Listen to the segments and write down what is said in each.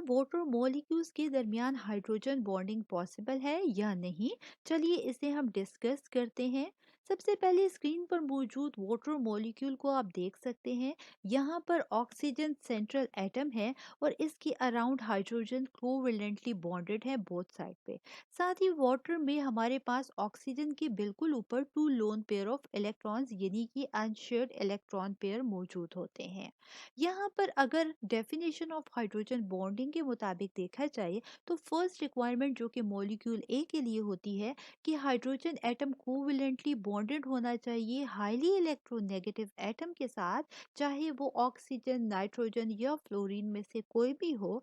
Water molecules के दरमियान hydrogen bonding possible है या नहीं? चलिए इसे हम डिस्कस करते हैं। सबसे पहले स्क्रीन पर मौजूद वाटर मॉलिक्यूल को आप देख सकते हैं। यहाँ पर ऑक्सीजन सेंट्रल एटम है और इसके अराउंड हाइड्रोजन कोवेलेंटली बॉन्डेड है बोथ साइड पे। साथ ही वाटर में हमारे पास ऑक्सीजन के बिल्कुल ऊपर two lone pair of electrons यानी कि अनशेयर्ड इलेक्ट्रॉन पेयर मौजूद होते हैं। यहाँ पर अगर डेफिनेशन ऑफ हाइड्रोजन बॉन्डिंग के मुताबिक देखा जाए तो फर्स्ट रिक्वायरमेंट जो कि मॉलिक्यूल ए के लिए होती है कि हाइड्रोजन एटम कोवेलेंटली बॉन्डेड होना चाहिए हाईली इलेक्ट्रोनेगेटिव एटम के साथ, चाहे वो ऑक्सीजन, नाइट्रोजन या फ्लोरीन में से कोई भी हो।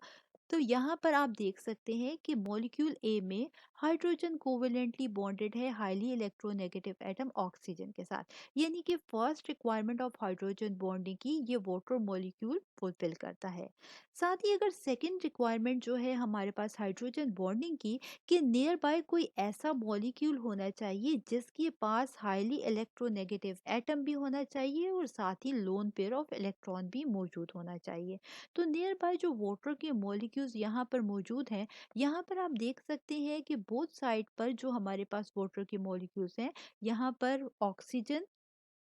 तो यहाँ पर आप देख सकते हैं कि मॉलिक्यूल ए में हाइड्रोजन कोवेलेंटली बॉन्डेड है हाईली इलेक्ट्रोनेगेटिव एटम ऑक्सीजन के साथ, यानी कि first requirement of hydrogen bonding की ये वाटर मॉलिक्यूल फुलफिल करता है। साथ ही अगर सेकंड रिक्वायरमेंट जो है हमारे पास हाइड्रोजन बॉन्डिंग की, कि नियर बाय कोई ऐसा मॉलिक्यूल होना चाहिए जिसके पास हाईली इलेक्ट्रोनेगेटिव एटम भी होना चाहिए और साथ ही लोन पेयर ऑफ इलेक्ट्रॉन भी मौजूद होना चाहिए। तो नियर बाय जो वाटर के मॉलिक्यूल्स यहाँ पर मौजूद हैं, यहाँ पर आप देख सकते हैं कि बोथ साइड पर जो हमारे पास वाटर के मॉलिक्यूल्स हैं, यहाँ पर ऑक्सीजन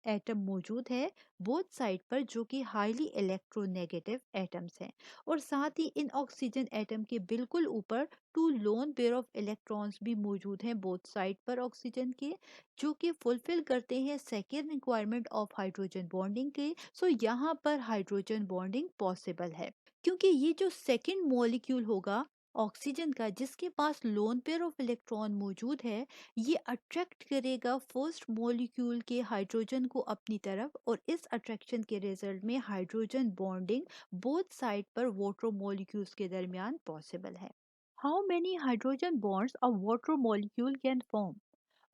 एटम मौजूद है बोथ साइड पर जो कि हाईली इलेक्ट्रोनेगेटिव एटम्स हैं। और साथ ही इन ऑक्सीजन एटम के बिल्कुल ऊपर two lone pair of electrons भी मौजूद हैं बोथ साइड पर ऑक्सीजन के, जो कि फुलफिल करते हैं second requirement of hydrogen bonding के। सो यहाँ पर हाइड्रोजन बॉन्डिंग पॉसिबल है, क्योंकि ये जो सेकेंड मॉलिक्यूल होगा ऑक्सीजन का जिसके पास लोन पेयर ऑफ इलेक्ट्रॉन मौजूद है, ये अट्रैक्ट करेगा फर्स्ट मॉलिक्यूल के हाइड्रोजन को अपनी तरफ, और इस अट्रैक्शन के रिजल्ट में हाइड्रोजन बॉन्डिंग बोथ साइड पर वाटर मॉलिक्यूल्स के दरमियान पॉसिबल है। How many hydrogen bonds a water molecule can form?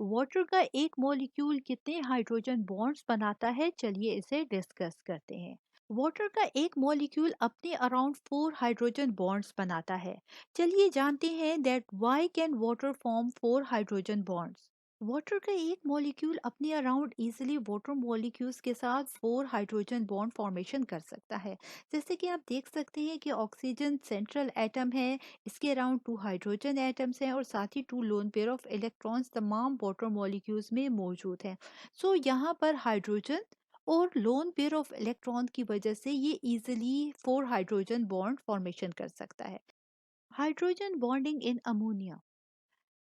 Water का एक मॉलिक्यूल कितने हाइड्रोजन बॉन्ड्स बनाता है, चलिए इसे डिस्कस करते हैं। वाटर का एक मॉलिक्यूल अपने अराउंड 4 हाइड्रोजन बॉन्ड्स बनाता है। चलिए जानते हैं that why can water form 4 hydrogen bonds. Water का एक मॉलिक्यूल अपने अराउंड इजीली वाटर मॉलिक्यूल्स के साथ 4 हाइड्रोजन बॉन्ड फॉर्मेशन कर सकता है। जैसे कि आप देख सकते हैं कि ऑक्सीजन सेंट्रल एटम है, इसके अराउंड 2 हाइड्रोजन एटम्स हैं और साथ ही 2 लोन पेयर ऑफ इलेक्ट्रॉन्स तमाम वाटर मॉलिक्यूल्स में मौजूद हैं। सो यहाँ पर हाइड्रोजन और लोन पेयर ऑफ इलेक्ट्रॉन की वजह से ये इजीली 4 हाइड्रोजन बॉन्ड फॉर्मेशन कर सकता है। Hydrogen bonding in ammonia.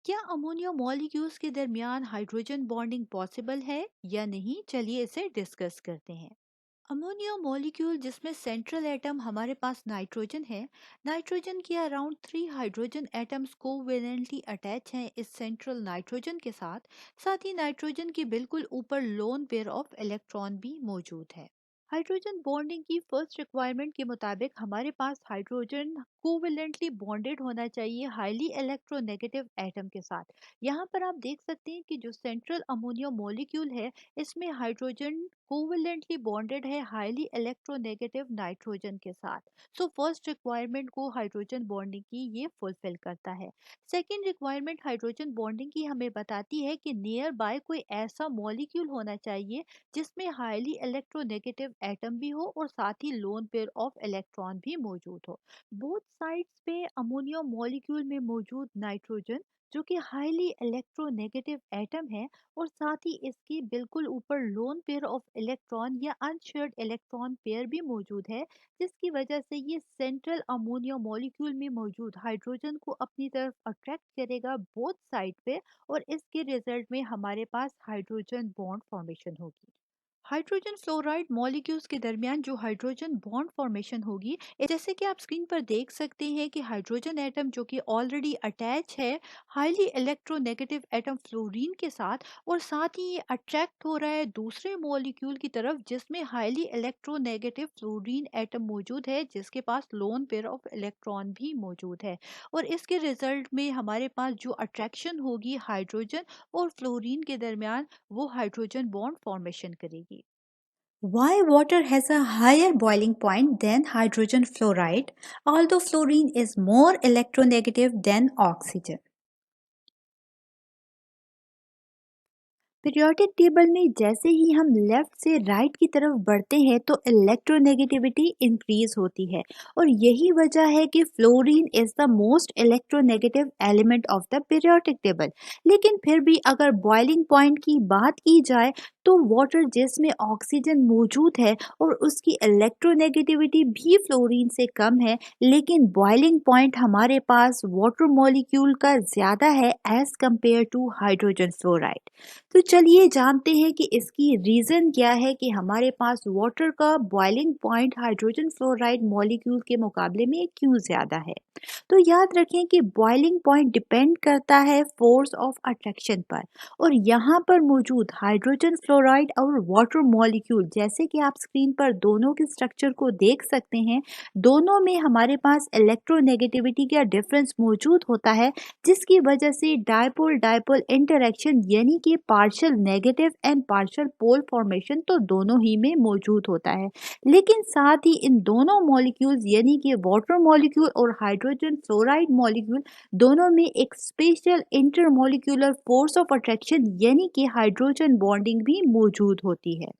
क्या अमोनिया मॉलिक्यूल्स के दरमियान हाइड्रोजन बॉन्डिंग पॉसिबल है या नहीं, चलिए इसे डिस्कस करते हैं। अमोनिया मॉलिक्यूल जिसमें सेंट्रल एटम हमारे पास नाइट्रोजन है, नाइट्रोजन के around 3 hydrogen atoms covalently attach हैं इस सेंट्रल नाइट्रोजन के साथ। साथ ही नाइट्रोजन के बिल्कुल ऊपर लोन पेयर ऑफ इलेक्ट्रॉन भी मौजूद है। हाइड्रोजन बॉन्डिंग की फर्स्ट रिक्वायरमेंट के मुताबिक हमारे पास हाइड्रोजन कोवेलेंटली बॉन्डेड होना चाहिए हाईली इलेक्ट्रोनेगेटिव एटम के साथ। यहाँ पर आप देख सकते हैं कि जो सेंट्रल अमोनिया मॉलिक्यूल है, इसमें हाइड्रोजन कोवेलेंटली बॉन्डेड है हाईली इलेक्ट्रोनेगेटिव नाइट्रोजन के साथ। सो फर्स्ट रिक्वायरमेंट को हाइड्रोजन बॉन्डिंग की ये फुलफिल करता है। सेकेंड रिक्वायरमेंट हाइड्रोजन बॉन्डिंग की हमें बताती है कि नियर बाय कोई ऐसा मॉलिक्यूल होना चाहिए जिसमें हाईली इलेक्ट्रोनेगेटिव एटम भी हो और साथ ही लोन पेयर ऑफ इलेक्ट्रॉन भी मौजूद हो। बोथ साइड्स पे अमोनिया मॉलिक्यूल में मौजूद नाइट्रोजन जो कि हाईली इलेक्ट्रोनेगेटिव एटम है, और साथ ही इसके बिल्कुल ऊपर लोन पेयर ऑफ इलेक्ट्रॉन या अनशेयर्ड इलेक्ट्रॉन पेयर भी मौजूद है, जिसकी वजह से ये सेंट्रल अमोनिया मॉलिक्यूल में मौजूद हाइड्रोजन को अपनी तरफ अट्रैक्ट करेगा बोथ साइड पे, और इसके रिजल्ट में हमारे पास हाइड्रोजन बॉन्ड फॉर्मेशन होगी। हाइड्रोजन फ्लोराइड मॉलिक्यूल्स के दरमियान जो हाइड्रोजन बॉन्ड फॉर्मेशन होगी, जैसे कि आप स्क्रीन पर देख सकते हैं कि हाइड्रोजन एटम जो कि ऑलरेडी अटैच है हाईली इलेक्ट्रोनेगेटिव एटम फ्लोरीन के साथ, और साथ ही ये अट्रैक्ट हो रहा है दूसरे मॉलिक्यूल की तरफ जिसमें हाईली इलेक्ट्रोनेगेटिव फ्लोरीन एटम मौजूद है जिसके पास लोन पेयर ऑफ इलेक्ट्रॉन भी मौजूद है। और इसके रिजल्ट में हमारे पास जो अट्रैक्शन होगी हाइड्रोजन और फ्लोरीन के दरमियान, वो हाइड्रोजन बॉन्ड फॉर्मेशन करेगी। Why water has a higher boiling point than hydrogen fluoride, although fluorine is more electronegative than oxygen? Periodic table में जैसे ही हम लेफ्ट से राइट की तरफ बढ़ते हैं तो इलेक्ट्रोनेगेटिविटी इंक्रीज होती है और यही वजह है कि fluorine is the most electronegative element of the periodic table. लेकिन फिर भी अगर बॉइलिंग पॉइंट की बात की जाए तो वाटर जिसमें ऑक्सीजन मौजूद है और उसकी इलेक्ट्रोनेगेटिविटी भी फ्लोरीन से कम है, लेकिन बॉइलिंग पॉइंट हमारे पास वाटर मॉलिक्यूल का ज्यादा है as compare to hydrogen fluoride. तो चलिए जानते हैं कि इसकी रीज़न क्या है कि हमारे पास वाटर का boiling point hydrogen fluoride molecule के मुकाबले में क्यों ज़्यादा है। तो याद रखें कि बॉइलिंग पॉइंट डिपेंड करता है फोर्स ऑफ अट्रैक्शन पर, और यहाँ पर मौजूद हाइड्रोजन फ्लोराइड और वाटर मॉलिक्यूल जैसे कि आप स्क्रीन पर दोनों के स्ट्रक्चर को देख सकते हैं, दोनों में हमारे पास इलेक्ट्रोनेगेटिविटी का डिफरेंस मौजूद होता है, जिसकी वजह से डायपोल डायपोल इंटरेक्शन यानी कि partial negative and partial pole formation तो दोनों ही में मौजूद होता है। लेकिन साथ ही इन दोनों मॉलिक्यूल्स यानी कि वाटर मॉलिक्यूल और हाइड्रोजन फ्लोराइड मॉलिक्यूल दोनों में एक special intermolecular force of attraction यानी कि हाइड्रोजन बॉन्डिंग भी मौजूद होती है।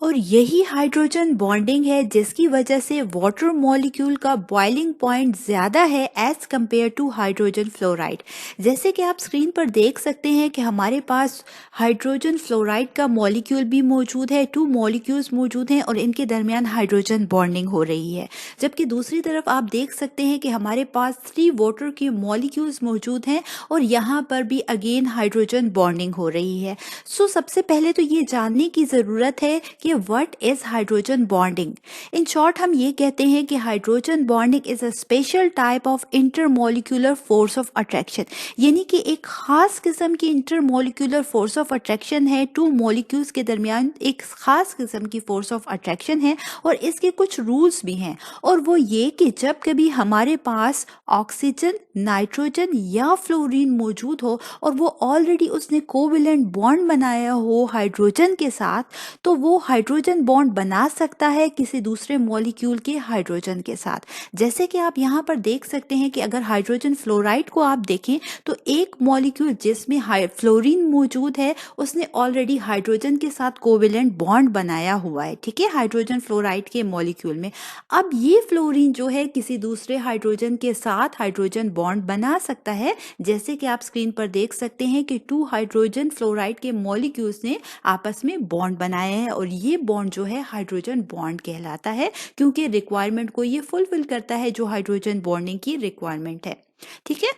और यही हाइड्रोजन बॉन्डिंग है जिसकी वजह से वाटर मॉलिक्यूल का बॉइलिंग पॉइंट ज़्यादा है as compare to hydrogen fluoride. जैसे कि आप स्क्रीन पर देख सकते हैं कि हमारे पास हाइड्रोजन फ्लोराइड का मॉलिक्यूल भी मौजूद है, टू मॉलिक्यूल्स मौजूद हैं और इनके दरमियान हाइड्रोजन बॉन्डिंग हो रही है। जबकि दूसरी तरफ आप देख सकते हैं कि हमारे पास 3 वाटर के मॉलिक्यूल्स मौजूद हैं और यहाँ पर भी अगेन हाइड्रोजन बॉन्डिंग हो रही है। सो सबसे पहले तो ये जानने की ज़रूरत है कि what is hydrogen bonding. In short हम ये कहते हैं कि hydrogen bonding is a special type of intermolecular force of attraction, यानी कि एक खास किस्म की इंटरमोलिकुलर फोर्स ऑफ अट्रैक्शन है। टू मॉलिक्यूल्स के दरमियान एक खास किस्म की फोर्स ऑफ अट्रैक्शन है और इसके कुछ रूल्स भी हैं, और वो ये कि जब कभी हमारे पास ऑक्सीजन, नाइट्रोजन या फ्लोरीन मौजूद हो और वो ऑलरेडी उसने कोवेलेंट बॉन्ड बनाया हो हाइड्रोजन के साथ, तो वो हाइड्रोजन बॉन्ड बना सकता है किसी दूसरे मॉलिक्यूल के हाइड्रोजन के साथ। जैसे कि आप यहाँ पर देख सकते हैं कि अगर हाइड्रोजन फ्लोराइड को आप देखें तो एक मॉलिक्यूल जिसमें फ्लोरीन मौजूद है उसने ऑलरेडी हाइड्रोजन के साथ कोवेलेंट बॉन्ड बनाया हुआ है, ठीक है, हाइड्रोजन फ्लोराइड के मॉलिक्यूल में। अब ये फ्लोरीन जो है किसी दूसरे हाइड्रोजन के साथ हाइड्रोजन बॉन्ड बना सकता है। जैसे कि आप स्क्रीन पर देख सकते हैं कि 2 हाइड्रोजन फ्लोराइड के मॉलिक्यूल्स ने आपस में बॉन्ड बनाया है और ये बॉन्ड जो है हाइड्रोजन बॉन्ड कहलाता है, क्योंकि रिक्वायरमेंट को ये फुलफिल करता है जो हाइड्रोजन बॉन्डिंग की रिक्वायरमेंट है, ठीक है।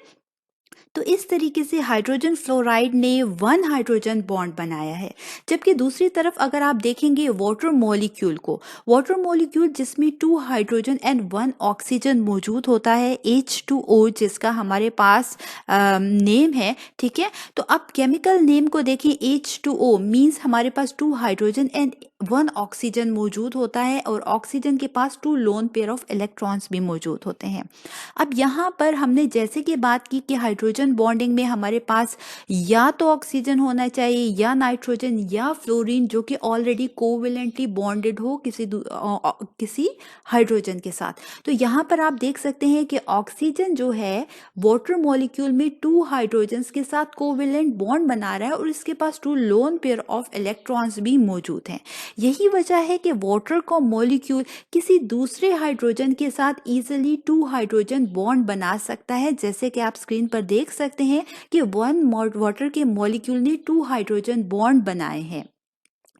तो इस तरीके से हाइड्रोजन फ्लोराइड ने 1 हाइड्रोजन बॉन्ड बनाया है। जबकि दूसरी तरफ अगर आप देखेंगे वाटर मॉलिक्यूल को, वाटर मॉलिक्यूल जिसमें 2 हाइड्रोजन एंड 1 ऑक्सीजन मौजूद होता है, H2O जिसका हमारे पास नेम है, ठीक है। तो अब केमिकल नेम को देखें, H2O मीन्स हमारे पास 2 हाइड्रोजन एंड 1 ऑक्सीजन मौजूद होता है और ऑक्सीजन के पास 2 लोन पेयर ऑफ इलेक्ट्रॉन्स भी मौजूद होते हैं। अब यहाँ पर हमने जैसे कि बात की कि हाइड्रोजन बॉन्डिंग में हमारे पास या तो ऑक्सीजन होना चाहिए या नाइट्रोजन या फ्लोरीन जो कि ऑलरेडी कोवेलेंटली बॉन्डेड हो किसी हाइड्रोजन के साथ। तो यहाँ पर आप देख सकते हैं कि ऑक्सीजन जो है वाटर मॉलिक्यूल में 2 हाइड्रोजन के साथ कोवेलेंट बॉन्ड बना रहा है और इसके पास 2 लोन पेयर ऑफ इलेक्ट्रॉन्स भी मौजूद हैं। यही वजह है कि वाटर का मॉलिक्यूल किसी दूसरे हाइड्रोजन के साथ इजीली 2 हाइड्रोजन बॉन्ड बना सकता है। जैसे कि आप स्क्रीन पर देख सकते हैं कि 1 वाटर के मॉलिक्यूल ने 2 हाइड्रोजन बॉन्ड बनाए हैं,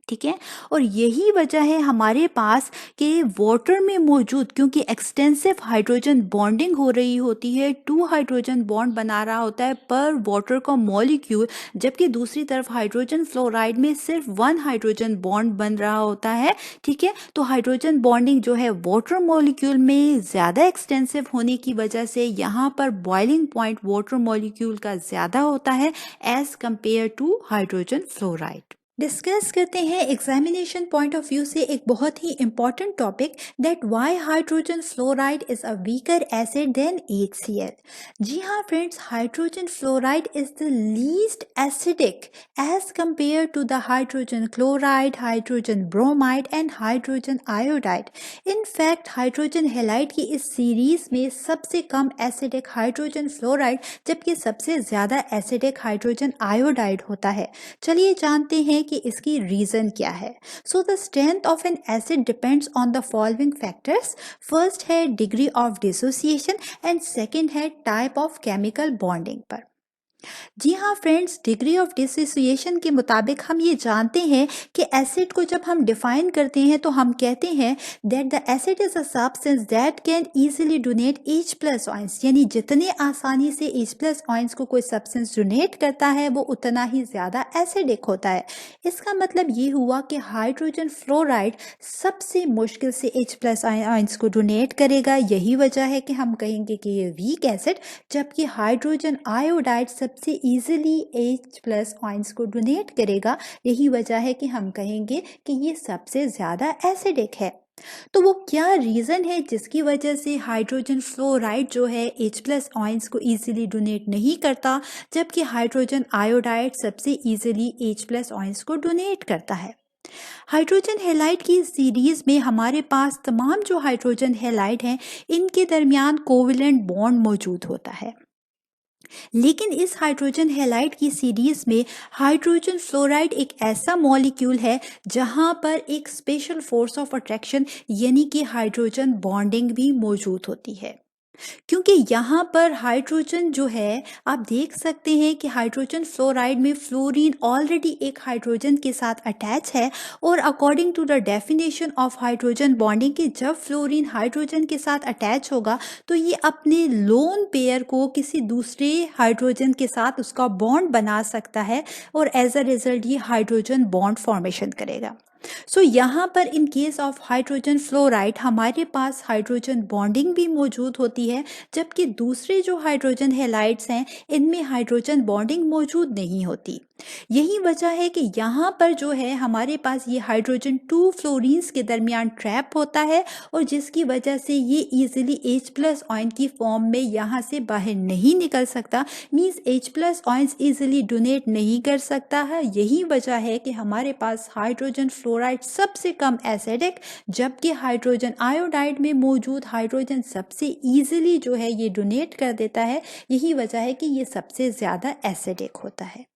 ठीक है। और यही वजह है हमारे पास कि वाटर में मौजूद, क्योंकि एक्सटेंसिव हाइड्रोजन बॉन्डिंग हो रही होती है, 2 हाइड्रोजन बॉन्ड बना रहा होता है पर वाटर का मॉलिक्यूल, जबकि दूसरी तरफ हाइड्रोजन फ्लोराइड में सिर्फ 1 हाइड्रोजन बॉन्ड बन रहा होता है, ठीक है। तो हाइड्रोजन बॉन्डिंग जो है वाटर मॉलिक्यूल में ज़्यादा एक्सटेंसिव होने की वजह से यहाँ पर बॉइलिंग पॉइंट वाटर मॉलिक्यूल का ज़्यादा होता है as compare to hydrogen fluoride. Discuss करते हैं एग्जामिनेशन पॉइंट ऑफ व्यू से एक बहुत ही important topic that why hydrogen fluoride is a weaker acid than HCl। जी हाँ friends, hydrogen fluoride is the least acidic as compare to the hydrogen chloride, hydrogen bromide and hydrogen iodide. In fact hydrogen halide की इस series में सबसे कम acidic hydrogen fluoride जबकि सबसे ज़्यादा acidic hydrogen iodide होता है। चलिए जानते हैं कि इसकी रीज़न क्या है। So the strength of an acid depends on the following factors. First है degree of dissociation and second है टाइप ऑफ केमिकल बॉन्डिंग पर। जी हाँ फ्रेंड्स, डिग्री ऑफ डिसोसिएशन के मुताबिक हम ये जानते हैं कि एसिड को जब हम डिफाइन करते हैं तो हम कहते हैं that the acid is a substance that can easily donate H plus ions, यानी जितने आसानी से H प्लस आयंस को कोई सब्सटेंस डोनेट करता है वो उतना ही ज़्यादा एसिडिक होता है। इसका मतलब ये हुआ कि हाइड्रोजन फ्लोराइड सबसे मुश्किल से H प्लस आयंस को डोनेट करेगा। यही वजह है कि हम कहेंगे कि ये वीक एसिड, जबकि हाइड्रोजन आयोडाइड सबसे इजीली H प्लस आयंस को डोनेट करेगा। यही वजह है कि हम कहेंगे कि ये सबसे ज़्यादा एसिडिक है। तो वो क्या रीज़न है जिसकी वजह से हाइड्रोजन फ्लोराइड जो है H प्लस आयंस को इजीली डोनेट नहीं करता, जबकि हाइड्रोजन आयोडाइड सबसे इजीली H प्लस आयंस को डोनेट करता है। हाइड्रोजन हैलाइड की सीरीज में हमारे पास तमाम जो हाइड्रोजन हैलाइड हैं इनके दरमियान कोवेलेंट बॉन्ड मौजूद होता है, लेकिन इस हाइड्रोजन हैलाइड की सीरीज में हाइड्रोजन फ्लोराइड एक ऐसा मॉलिक्यूल है जहां पर एक स्पेशल फोर्स ऑफ अट्रैक्शन यानी कि हाइड्रोजन बॉन्डिंग भी मौजूद होती है। क्योंकि यहाँ पर हाइड्रोजन जो है, आप देख सकते हैं कि हाइड्रोजन फ्लोराइड में फ्लोरीन ऑलरेडी एक हाइड्रोजन के साथ अटैच है, और according to the definition of hydrogen bonding कि जब फ्लोरीन हाइड्रोजन के साथ अटैच होगा तो ये अपने लोन पेयर को किसी दूसरे हाइड्रोजन के साथ उसका बॉन्ड बना सकता है, और एज अ रिजल्ट ये हाइड्रोजन बॉन्ड फॉर्मेशन करेगा। सो यहाँ पर in case of hydrogen fluoride हमारे पास हाइड्रोजन बॉन्डिंग भी मौजूद होती है, जबकि दूसरे जो हाइड्रोजन हैलाइड्स हैं इनमें हाइड्रोजन बॉन्डिंग मौजूद नहीं होती। यही वजह है कि यहाँ पर जो है हमारे पास ये हाइड्रोजन 2 फ्लोरीन्स के दरमियान ट्रैप होता है, और जिसकी वजह से ये इजीली H प्लस आयन की फॉर्म में यहाँ से बाहर नहीं निकल सकता, means H plus ions easily donate नहीं कर सकता है। यही वजह है कि हमारे पास हाइड्रोजन फ्लोराइड सबसे कम एसिडिक, जबकि हाइड्रोजन आयोडाइड में मौजूद हाइड्रोजन सबसे इजीली जो है ये डोनेट कर देता है। यही वजह है कि ये सबसे ज़्यादा एसिडिक होता है।